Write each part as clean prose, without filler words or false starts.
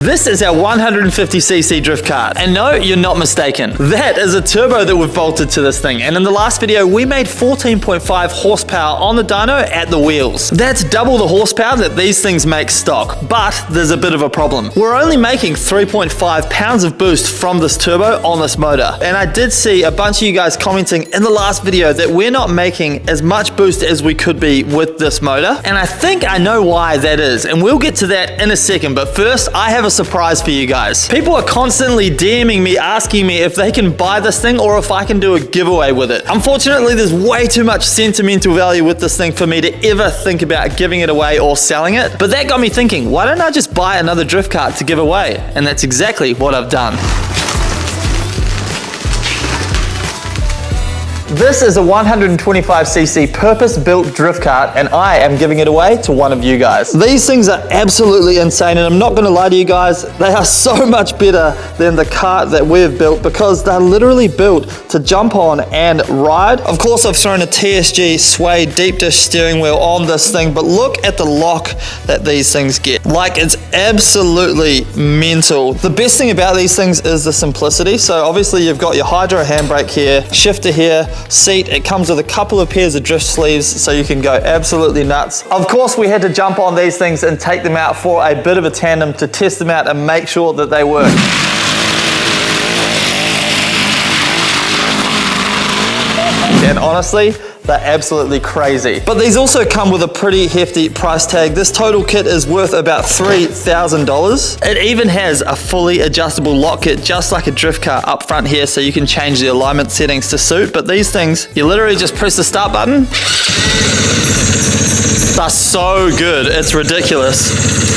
This is our 150cc drift kart, and no, you're not mistaken. That is a turbo that we've bolted to this thing, and in the last video, we made 14.5 horsepower on the dyno at the wheels. That's double the horsepower that these things make stock, but there's a bit of a problem. We're only making 3.5 pounds of boost from this turbo on this motor, and I did see a bunch of you guys commenting in the last video that we're not making as much boost as we could be with this motor, and I think I know why that is, and we'll get to that in a second, but first, I have a surprise for you guys. People are constantly DMing me asking me if they can buy this thing or if I can do a giveaway with it. Unfortunately, there's way too much sentimental value with this thing for me to ever think about giving it away or selling it. But that got me thinking, why don't I just buy another drift kart to give away? And that's exactly what I've done. This is a 125cc purpose-built drift kart, and I am giving it away to one of you guys. These things are absolutely insane, and I'm not going to lie to you guys, they are so much better than the kart that we've built because they're literally built to jump on and ride. Of course, I've thrown a TSG Sway deep dish steering wheel on this thing, but look at the lock that these things get. Like, it's absolutely mental. The best thing about these things is the simplicity. So obviously you've got your hydro handbrake here, shifter here, seat. It comes with a couple of pairs of drift sleeves so you can go absolutely nuts. Of course, we had to jump on these things and take them out for a bit of a tandem to test them out and make sure that they work. And honestly, they're absolutely crazy. But these also come with a pretty hefty price tag. This total kit is worth about $3,000. It even has a fully adjustable lock kit, just like a drift car up front here, so you can change the alignment settings to suit. But these things, you literally just press the start button. They're so good, it's ridiculous.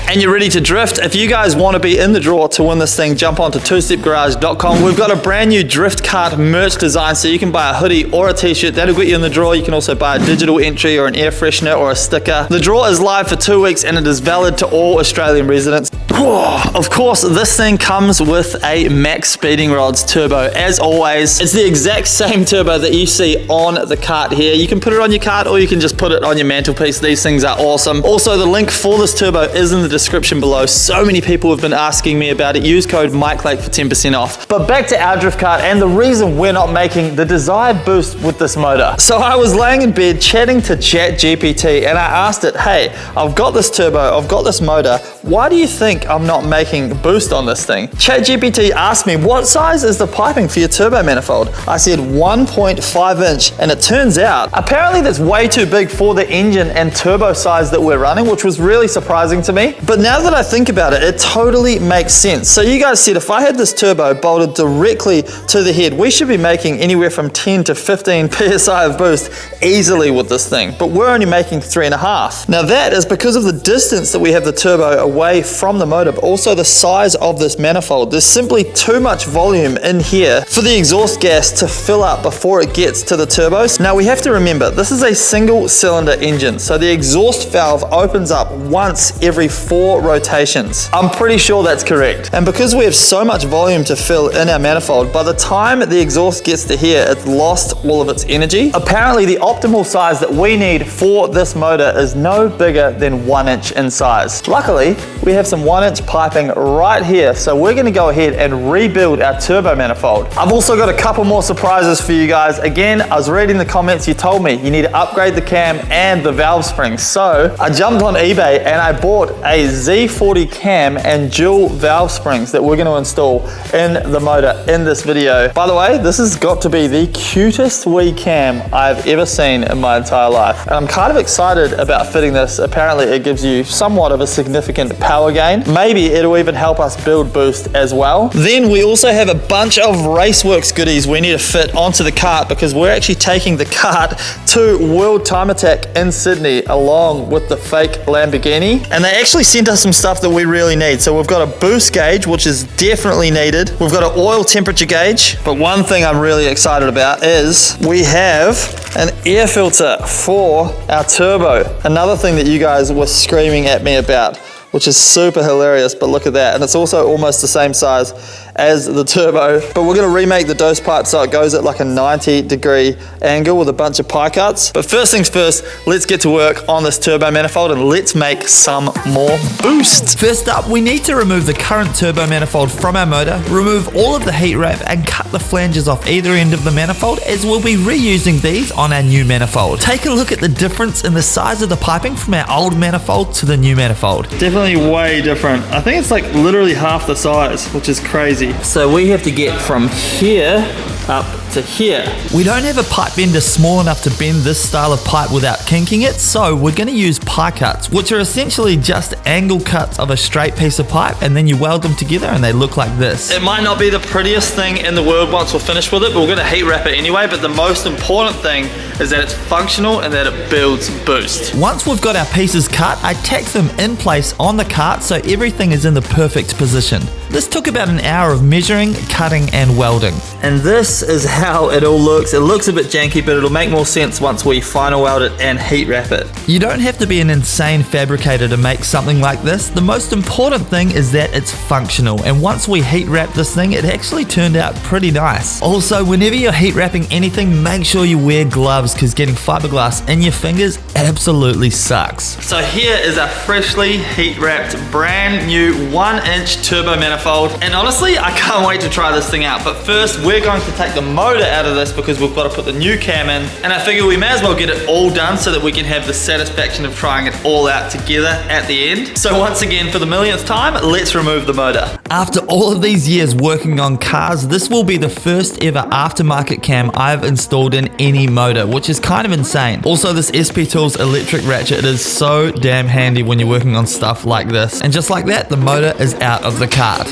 And you're ready to drift. If you guys want to be in the draw to win this thing, jump on to twostepgarage.com. We've got a brand new drift kart merch design, so you can buy a hoodie or a t-shirt. That'll get you in the draw. You can also buy a digital entry or an air freshener or a sticker. The draw is live for 2 weeks and it is valid to all Australian residents. Of course, this thing comes with a max speeding rods turbo. As always, it's the exact same turbo that you see on the kart here. You can put it on your kart or you can just put it on your mantelpiece. These things are awesome. Also, the link for this turbo is in the description below. So many people have been asking me about it. Use code MikeLake for 10% off. But back to our drift kart and the reason we're not making the desired boost with this motor. So I was laying in bed chatting to ChatGPT and I asked it, hey, I've got this turbo, I've got this motor. Why do you think I'm not making boost on this thing? ChatGPT asked me, what size is the piping for your turbo manifold? I said 1.5 inch, and it turns out, apparently that's way too big for the engine and turbo size that we're running, which was really surprising to me. But now that I think about it, it totally makes sense. So you guys said if I had this turbo bolted directly to the head, we should be making anywhere from 10 to 15 PSI of boost easily with this thing, but we're only making 3.5. Now that is because of the distance that we have the turbo away from the motor, but also the size of this manifold. There's simply too much volume in here for the exhaust gas to fill up before it gets to the turbos. Now we have to remember, this is a single cylinder engine, so the exhaust valve opens up once every 4 rotations. I'm pretty sure that's correct. And because we have so much volume to fill in our manifold, by the time the exhaust gets to here, it's lost all of its energy. Apparently the optimal size that we need for this motor is no bigger than 1 inch in size. Luckily, we have some 1-inch piping right here, so we're going to go ahead and rebuild our turbo manifold. I've also got a couple more surprises for you guys. Again, I was reading the comments, you told me you need to upgrade the cam and the valve springs, so I jumped on eBay and I bought a Z40 cam and dual valve springs that we're going to install in the motor in this video. By the way, this has got to be the cutest wee cam I've ever seen in my entire life, and I'm kind of excited about fitting this. Apparently it gives you somewhat of a significant power gain. Maybe it'll even help us build boost as well. Then we also have a bunch of Raceworks goodies we need to fit onto the kart because we're actually taking the kart to World Time Attack in Sydney along with the fake Lamborghini, and they actually sent us some stuff that we really need. So we've got a boost gauge, which is definitely needed. We've got an oil temperature gauge, but one thing I'm really excited about is we have an air filter for our turbo. Another thing that you guys were screaming at me about. which is super hilarious, but look at that. And it's also almost the same size as the turbo. But we're gonna remake the dose pipe so it goes at like a 90-degree angle with a bunch of pie cuts. But first things first, let's get to work on this turbo manifold and let's make some more boost. First up, we need to remove the current turbo manifold from our motor, remove all of the heat wrap and cut the flanges off either end of the manifold, as we'll be reusing these on our new manifold. Take a look at the difference in the size of the piping from our old manifold to the new manifold. Definitely way different. I think it's like literally half the size, which is crazy. So we have to get from here up to here. We don't have a pipe bender small enough to bend this style of pipe without kinking it, so we're going to use pie cuts, which are essentially just angle cuts of a straight piece of pipe, and then you weld them together and they look like this. It might not be the prettiest thing in the world once we're finished with it, but we're going to heat wrap it anyway. But the most important thing is that it's functional and that it builds boost. Once we've got our pieces cut, I tack them in place on the cart so everything is in the perfect position. This took about an hour of measuring, cutting and welding. And this is how it all looks. It looks a bit janky, but it'll make more sense once we final weld it and heat wrap it. You don't have to be an insane fabricator to make something like this. The most important thing is that it's functional, and once we heat wrap this thing, it actually turned out pretty nice. Also, whenever you're heat wrapping anything, make sure you wear gloves, because getting fiberglass in your fingers absolutely sucks. So here is a freshly heat wrapped brand new 1-inch turbo manifold, and honestly I can't wait to try this thing out. But first we're going to take the motor out of this because we've got to put the new cam in, and I figure we may as well get it all done so that we can have the satisfaction of trying it all out together at the end. So once again, for the millionth time, let's remove the motor. After all of these years working on cars, this will be the first ever aftermarket cam I've installed in any motor, which is kind of insane. Also, this SP Tools electric ratchet is so damn handy when you're working on stuff like this. And just like that, the motor is out of the cart.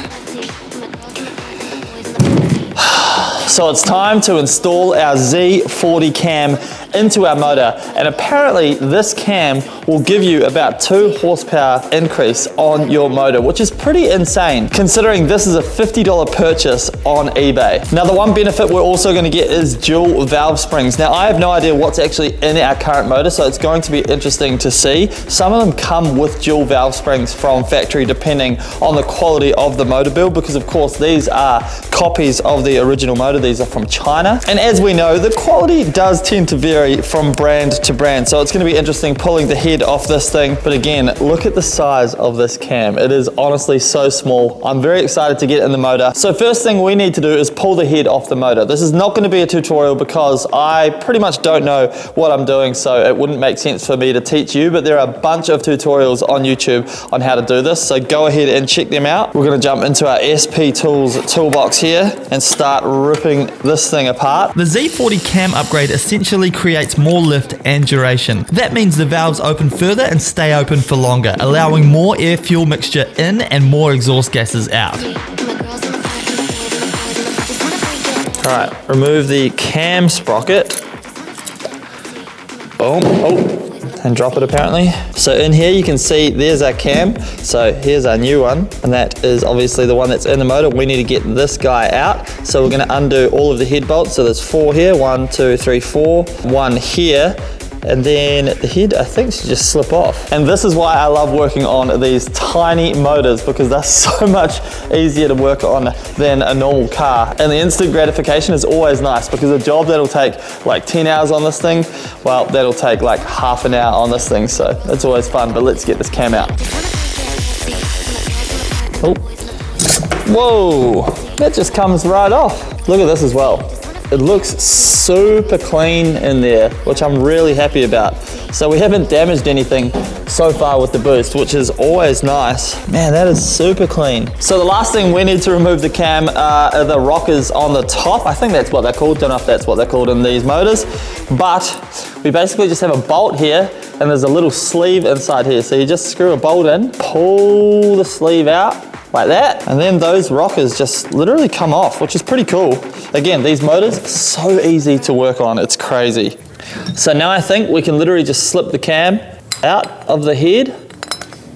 So it's time to install our Z40 cam into our motor, and apparently this cam will give you about 2 horsepower increase on your motor, which is pretty insane considering this is a $50 purchase on eBay. Now the one benefit we're also going to get is dual valve springs. Now I have no idea what's actually in our current motor, so it's going to be interesting to see. Some of them come with dual valve springs from factory depending on the quality of the motor build, because of course these are copies of the original motor. These are from China, and as we know, the quality does tend to vary from brand to brand, so it's going to be interesting pulling the head off this thing. But again, look at the size of this cam. It is honestly so small. I'm very excited to get it in the motor. So first thing we need to do is pull the head off the motor. This is not going to be a tutorial because I pretty much don't know what I'm doing, so it wouldn't make sense for me to teach you, but there are a bunch of tutorials on YouTube on how to do this, so go ahead and check them out. We're going to jump into our SP Tools toolbox here and start ripping this thing apart. The Z40 cam upgrade essentially creates more lift and duration. That means the valves open further and stay open for longer, allowing more air-fuel mixture in and more exhaust gases out. Alright, remove the cam sprocket. Boom. Oh, and drop it apparently. So in here you can see there's our cam. So here's our new one, and that is obviously the one that's in the motor. We need to get this guy out. So we're going to undo all of the head bolts. So there's 4 here, 1, 2, 3, 4, 1 here. And then the head, I think, should just slip off. And this is why I love working on these tiny motors, because they're so much easier to work on than a normal car. And the instant gratification is always nice, because a job that'll take like 10 hours on this thing, well, that'll take like half an hour on this thing. So that's always fun, but let's get this cam out. Oh. Whoa, that just comes right off. Look at this as well. It looks super clean in there, which I'm really happy about. So we haven't damaged anything so far with the boost, which is always nice. Man, that is super clean. So the last thing we need to remove the cam are the rockers on the top. I think that's what they're called. Don't know if that's what they're called in these motors, but we basically just have a bolt here, and there's a little sleeve inside here. So you just screw a bolt in, pull the sleeve out, like that, and then those rockers just literally come off, which is pretty cool. Again, these motors, so easy to work on, it's crazy. So now I think we can literally just slip the cam out of the head,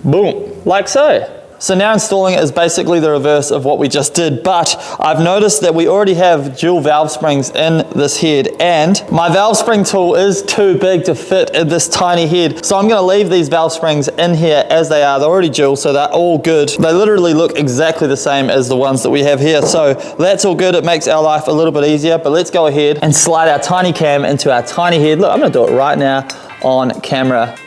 boom, like so. So now installing it is basically the reverse of what we just did, but I've noticed that we already have dual valve springs in this head, and my valve spring tool is too big to fit in this tiny head. So I'm gonna leave these valve springs in here as they are. They're already dual, so they're all good. They literally look exactly the same as the ones that we have here. So that's all good. It makes our life a little bit easier, but let's go ahead and slide our tiny cam into our tiny head. Look, I'm gonna do it right now on camera.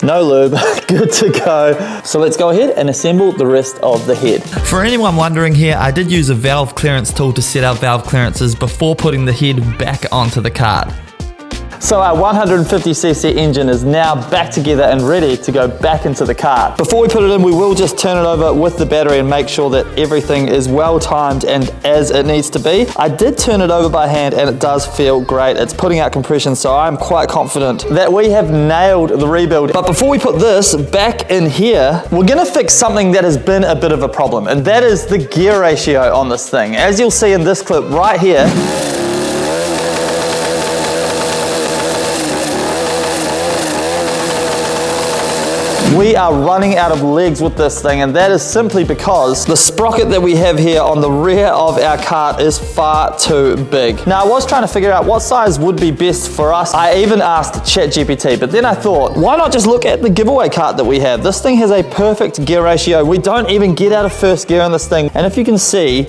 No lube, good to go. So let's go ahead and assemble the rest of the head. For anyone wondering here, I did use a valve clearance tool to set out valve clearances before putting the head back onto the kart. So our 150cc engine is now back together and ready to go back into the kart. Before we put it in, we will just turn it over with the battery and make sure that everything is well timed and as it needs to be. I did turn it over by hand and it does feel great. It's putting out compression, so I'm quite confident that we have nailed the rebuild. But before we put this back in here, we're gonna fix something that has been a bit of a problem, and that is the gear ratio on this thing. As you'll see in this clip right here, we are running out of legs with this thing, and that is simply because the sprocket that we have here on the rear of our kart is far too big. Now, I was trying to figure out what size would be best for us. I even asked ChatGPT, but then I thought, why not just look at the giveaway kart that we have? This thing has a perfect gear ratio. We don't even get out of first gear on this thing, and if you can see,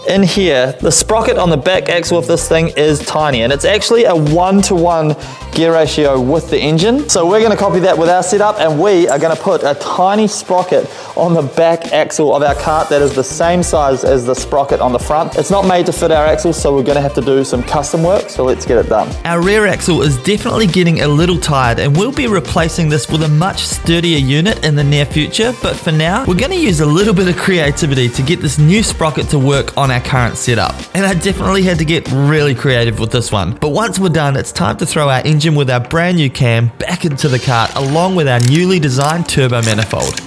in here, the sprocket on the back axle of this thing is tiny, and it's actually a 1-to-1 gear ratio with the engine. So we're gonna copy that with our setup, and we are gonna put a tiny sprocket on the back axle of our kart that is the same size as the sprocket on the front. It's not made to fit our axle, so we're gonna have to do some custom work, so let's get it done. Our rear axle is definitely getting a little tired, and we'll be replacing this with a much sturdier unit in the near future, but for now, we're gonna use a little bit of creativity to get this new sprocket to work on our current setup. And I definitely had to get really creative with this one. But once we're done, it's time to throw our engine with our brand new cam back into the kart, along with our newly designed turbo manifold.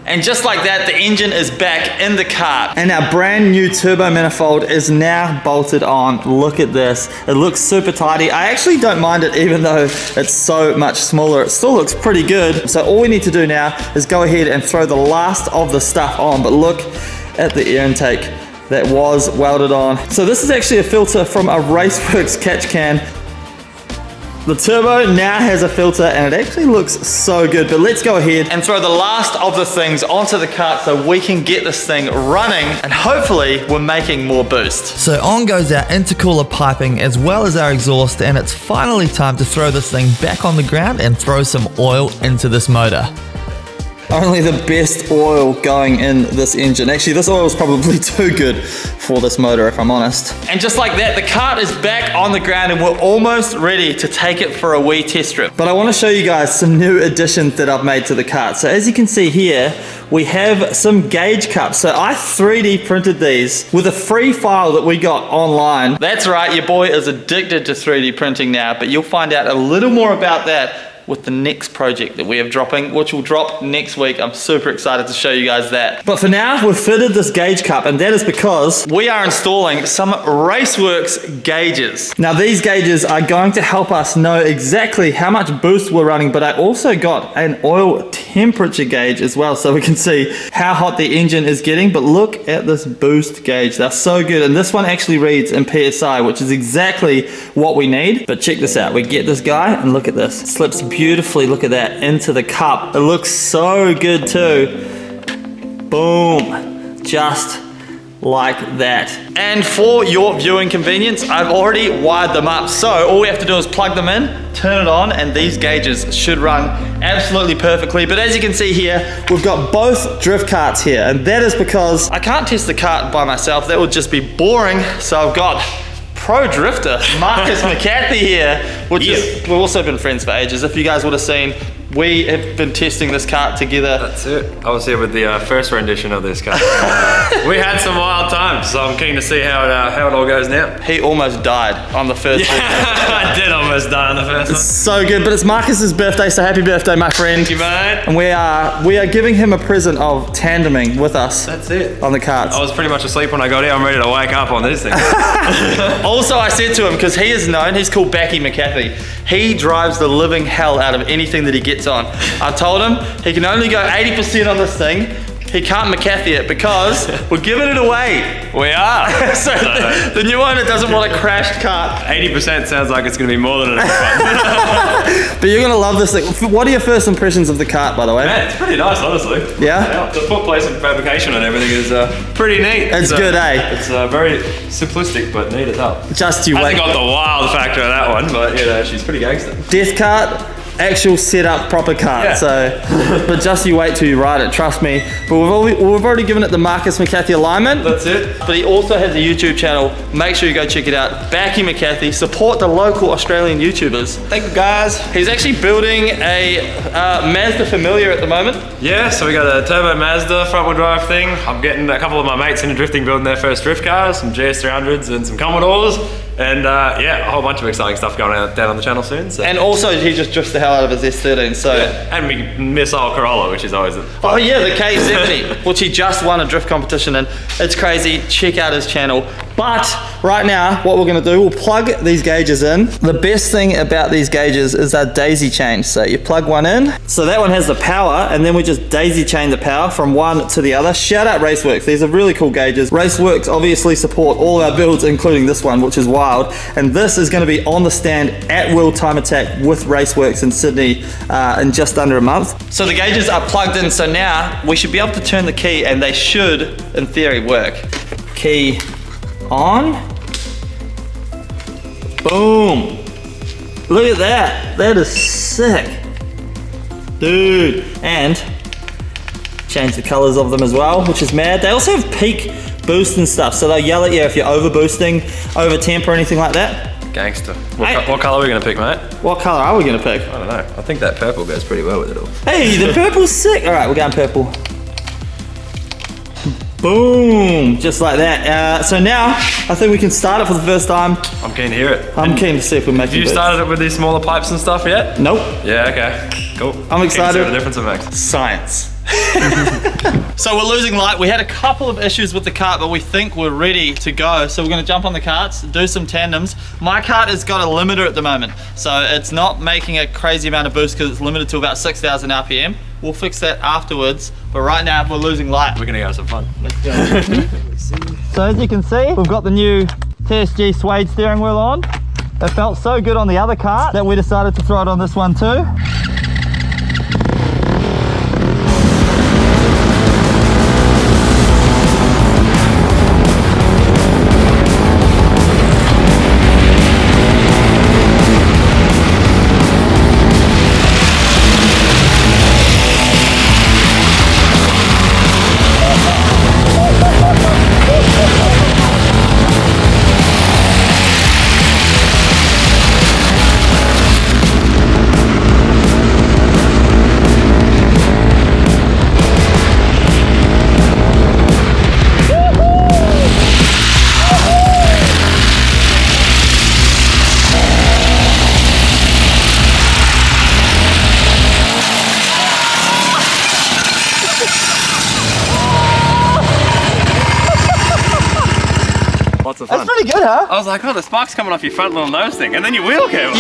And just like that, the engine is back in the kart. And our brand new turbo manifold is now bolted on. Look at this. It looks super tidy. I actually don't mind it, even though it's so much smaller. It still looks pretty good. So all we need to do now is go ahead and throw the last of the stuff on. But look at the air intake that was welded on. So this is actually a filter from a Raceworks catch can. The turbo now has a filter, and it actually looks so good. But let's go ahead and throw the last of the things onto the kart so we can get this thing running, and hopefully we're making more boost. So on goes our intercooler piping as well as our exhaust, and it's finally time to throw this thing back on the ground and throw some oil into this motor. Only the best oil going in this engine. Actually, this oil is probably too good for this motor, if I'm honest. And just like that, the kart is back on the ground and we're almost ready to take it for a wee test trip. But I want to show you guys some new additions that I've made to the kart. So as you can see here, we have some gauge cups. So I 3D printed these with a free file that we got online. That's right, your boy is addicted to 3D printing now, but you'll find out a little more about that with the next project that we have dropping, which will drop next week. I'm super excited to show you guys that. But for now, we've fitted this gauge cup, and that is because we are installing some Raceworks gauges. Now these gauges are going to help us know exactly how much boost we're running, but I also got an oil temperature gauge as well, so we can see how hot the engine is getting. But look at this boost gauge, they're so good, and this one actually reads in PSI, which is exactly what we need. But check this out, we get this guy, and look at this, it slips beautifully, look at that, into the cup. It looks so good too. Boom, just like that. And for your viewing convenience, I've already wired them up, so all we have to do is plug them in, turn it on, and these gauges should run absolutely perfectly. But as you can see here, we've got both drift karts here, and that is because I can't test the kart by myself, that would just be boring. So I've got pro drifter Marcus McCarthy here, which is, we've also been friends for ages. If you guys would have seen, we have been testing this kart together. That's it. I was here with the first rendition of this kart. We had some wild times, so I'm keen to see how it all goes now. He almost died on the first one. I did almost die on the first one. So good, but it's Marcus's birthday, so happy birthday, my friend. Thank you, mate. And we are giving him a present of tandeming with us. That's it. On the karts. I was pretty much asleep when I got here. I'm ready to wake up on this thing. Also, I said to him, because he is known, he's called Backy McCarthy. He drives the living hell out of anything that he gets gets on. I told him he can only go 80% on this thing. He can't McCarthy it because we're giving it away. We are. So the new owner doesn't want a crashed cart. 80% sounds like it's going to be more than enough fun. But you're going to love this thing. What are your first impressions of the cart, by the way? Man, it's pretty nice, honestly. Yeah? The foot placement fabrication and everything is pretty neat. It's good, eh? It's very simplistic, but neat as hell. Just you wait. Hasn't got the wild factor of that one, but you know, she's pretty gangster. Death cart, actual setup, proper cart. Yeah. So, but just you wait till you ride it, trust me. But we've already given it the Marcus McCarthy alignment. That's it. But he also has a YouTube channel. Make sure you go check it out. Backy McCarthy. Support the local Australian YouTubers. Thank you, guys. He's actually building a Mazda Familiar at the moment. Yeah, so we got a turbo Mazda front wheel drive thing. I'm getting a couple of my mates into drifting, building their first drift cars, some GS300s and some Commodores. And yeah, a whole bunch of exciting stuff going down on the channel soon. So. And also he just drifts the hell out of his S13. So. Yeah. And we missile Corolla, which is always Oh yeah, the K70, which he just won a drift competition in. It's crazy. Check out his channel. But right now, what we're gonna do, we'll plug these gauges in. The best thing about these gauges is they're daisy chained. So you plug one in. So that one has the power, and then we just daisy chain the power from one to the other. Shout out Raceworks. These are really cool gauges. Raceworks obviously support all our builds, including this one, which is wild. And this is gonna be on the stand at World Time Attack with Raceworks in Sydney in just under a month. So the gauges are plugged in, so now we should be able to turn the key and they should, in theory, work. Key on. Boom. Look at that. That is sick. Dude. And change the colors of them as well, which is mad. They also have peak boost and stuff, so they'll yell at you if you're over boosting, over temp or anything like that. gangster. What color are we gonna pick, mate? What color are we gonna pick? I don't know. I think that purple goes pretty well with it all. Hey, the purple's sick. All right, we're going purple. Boom, just like that. So now, I think we can start it for the first time. I'm keen to hear it. I'm keen to see if we're making Have you started it with these smaller pipes and stuff yet? Nope. Yeah, okay. Cool. I'm excited. Keen to see what difference it makes. Science. So we're losing light. We had a couple of issues with the cart, but we think we're ready to go. So we're gonna jump on the carts, do some tandems. My cart has got a limiter at the moment, so it's not making a crazy amount of boost because it's limited to about 6,000 RPM. We'll fix that afterwards, but right now we're losing light. We're gonna go have some fun. Let's go. So as you can see, we've got the new TSG suede steering wheel on. It felt so good on the other cart that we decided to throw it on this one too. Lots of fun. That's pretty good, huh? I was like, oh, the spark's coming off your front little nose thing, and then your wheel came off.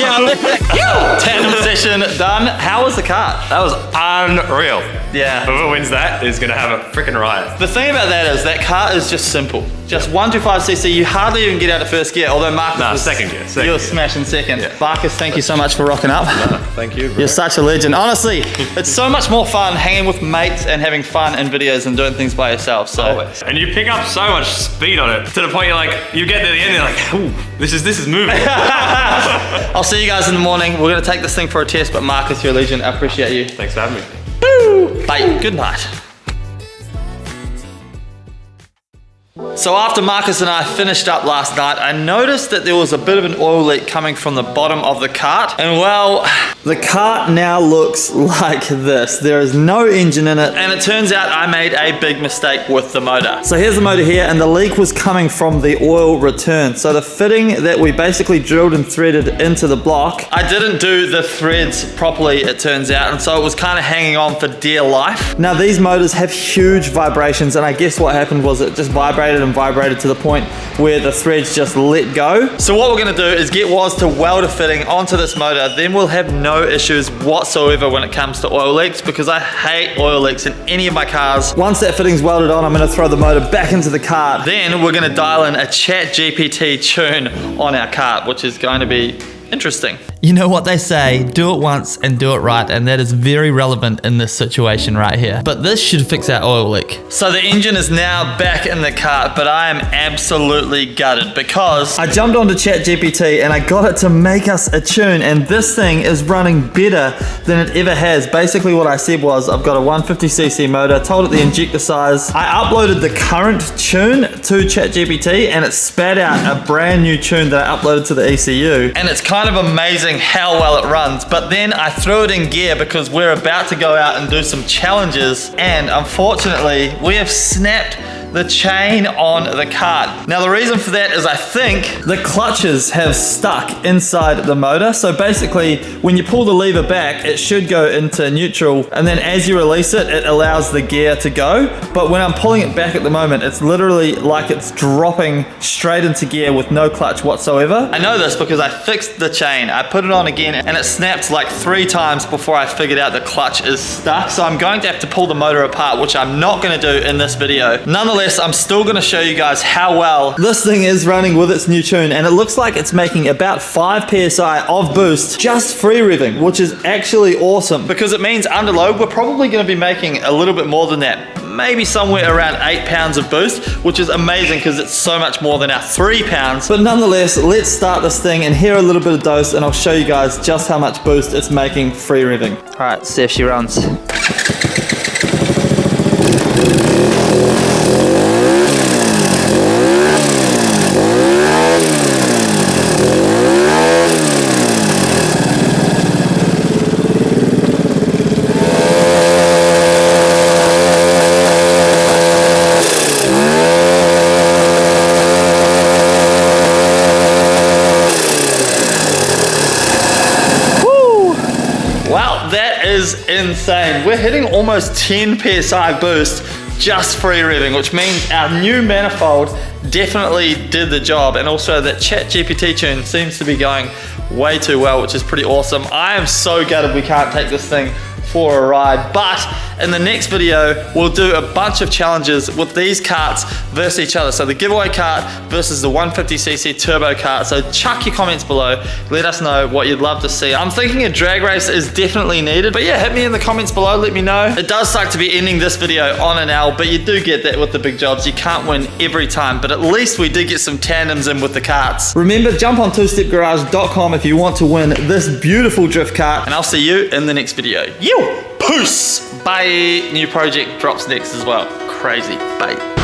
Yeah, tandem session done. How was the cart? That was unreal. Yeah. Whoever wins that is gonna have a freaking riot. The thing about that is that cart is just simple. Just 125cc, you hardly even get out of first gear, although Marcus was second gear. You're smashing second. Yeah. Marcus, thank you so much for rocking up. Thank you, bro. You're such a legend. Honestly, it's so much more fun hanging with mates and having fun in videos and doing things by yourself. So. Always. And you pick up so much speed on it to the point you're like, you get to the end, you're like, ooh, this is moving. I'll see you guys in the morning. We're gonna take this thing for a test, but Marcus, you're a legend. I appreciate you. Thanks for having me. Boo! Bye. Good night. So after Marcus and I finished up last night, I noticed that there was a bit of an oil leak coming from the bottom of the cart. And well, the cart now looks like this. There is no engine in it. And it turns out I made a big mistake with the motor. So here's the motor here, and the leak was coming from the oil return. So the fitting that we basically drilled and threaded into the block, I didn't do the threads properly, it turns out. And so it was kind of hanging on for dear life. Now these motors have huge vibrations, and I guess what happened was it just vibrated vibrated and vibrated to the point where the threads just let go. So what we're gonna do is get Woz to weld a fitting onto this motor, then we'll have no issues whatsoever when it comes to oil leaks, because I hate oil leaks in any of my cars. Once that fitting's welded on, I'm gonna throw the motor back into the cart. Then we're gonna dial in a ChatGPT tune on our cart, which is going to be interesting. You know what they say, do it once and do it right, and that is very relevant in this situation right here. But this should fix our oil leak. So the engine is now back in the cart, but I am absolutely gutted because I jumped onto ChatGPT and I got it to make us a tune, and this thing is running better than it ever has. Basically what I said was, I've got a 150cc motor, told it the injector size. I uploaded the current tune to ChatGPT and it spat out a brand new tune that I uploaded to the ECU. And it's kind of amazing how well it runs, but then I threw it in gear because we're about to go out and do some challenges, and unfortunately we have snapped the chain on the cart. Now the reason for that is I think the clutches have stuck inside the motor. So basically when you pull the lever back, it should go into neutral, and then as you release it, it allows the gear to go. But when I'm pulling it back at the moment, it's literally like it's dropping straight into gear with no clutch whatsoever. I know this because I fixed the chain. I put it on again and it snapped like 3 times before I figured out the clutch is stuck. So I'm going to have to pull the motor apart, which I'm not going to do in this video. Nonetheless, I'm still going to show you guys how well this thing is running with its new tune, and it looks like it's making about 5 psi of boost just free revving, which is actually awesome because it means under load we're probably going to be making a little bit more than that, maybe somewhere around 8 pounds of boost, which is amazing because it's so much more than our 3 pounds. But nonetheless, let's start this thing and hear a little bit of dose, and I'll show you guys just how much boost it's making free revving. All right, see if she runs. That is insane. We're hitting almost 10 psi boost just free revving, which means our new manifold definitely did the job, and also that ChatGPT tune seems to be going way too well, which is pretty awesome. I am so gutted we can't take this thing for a ride, but in the next video we'll do a bunch of challenges with these carts versus each other. So the giveaway cart versus the 150cc turbo cart. So chuck your comments below, let us know what you'd love to see. I'm thinking a drag race is definitely needed, but yeah, hit me in the comments below, let me know. It does suck to be ending this video on an L, but you do get that with the big jobs. You can't win every time, but at least we did get some tandems in with the carts. Remember, jump on twostepgarage.com if you want to win this beautiful drift cart, and I'll see you in the next video. Peace! Bye! New project drops next as well. Crazy. Bye.